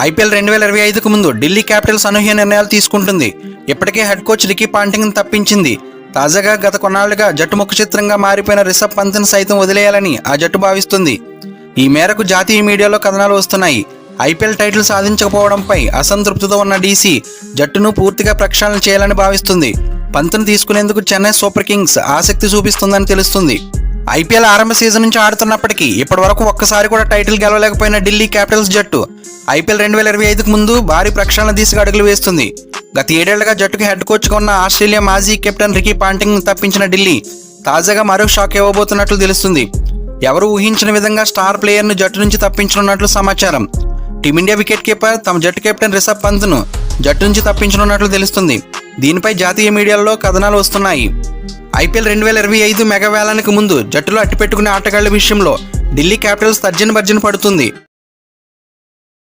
IPL 2025కు ముందు Delhi Capitals అనూహ్య నిర్ణయాలు తీసుకుంటుంది. ఇప్పటికే హెడ్ కోచ్ రికీ పాంటింగ్ను తప్పించింది. తాజాగా గత కొన్నాళ్లుగా జట్టు ముఖచిత్రంగా మారిపోయిన రిషబ్ పంత్ను సైతం వదిలేయాలని ఆ జట్టు భావిస్తుంది. ఈ మేరకు జాతీయ మీడియాలో కథనాలు వస్తున్నాయి. ఐపీఎల్ టైటిల్ సాధించకపోవడంపై అసంతృప్తితో ఉన్న డీసీ జట్టును పూర్తిగా ప్రక్షాళన చేయాలని భావిస్తుంది. పంత్ను తీసుకునేందుకు చెన్నై సూపర్ కింగ్స్ ఆసక్తి చూపిస్తుందని తెలుస్తుంది. ఐపీఎల్ ఆరంభ సీజన్ నుంచి ఆడుతున్నప్పటికీ ఇప్పటివరకు ఒక్కసారి కూడా టైటిల్ గెలవలేకపోయిన ఢిల్లీ క్యాపిటల్స్ జట్టు ఐపీఎల్ 2025కు ముందు భారీ ప్రక్షాళన దిశగా అడుగులు వేస్తుంది. గత 7 ఏళ్లుగా జట్టుకు హెడ్ కోచ్గా ఉన్న ఆస్ట్రేలియా మాజీ కెప్టెన్ రికీ పాంటింగ్ను తప్పించిన ఢిల్లీ తాజాగా మరో షాక్ ఇవ్వబోతున్నట్లు తెలుస్తుంది. ఎవరు ఊహించిన విధంగా స్టార్ ప్లేయర్ను జట్టు నుంచి తప్పించనున్నట్లు సమాచారం. టీమిండియా వికెట్ కీపర్ తమ జట్టు కెప్టెన్ రిషబ్ పంత్ను జట్టు నుంచి తప్పించనున్నట్లు తెలుస్తుంది. దీనిపై జాతీయ మీడియాలో కథనాలు వస్తున్నాయి. ఐపీఎల్ 2025 మెగా వేలానికి ముందు జట్టులో అట్టిపెట్టుకునే ఆటగాళ్ల విషయంలో ఢిల్లీ క్యాపిటల్స్ తర్జన భర్జన పడుతుంది.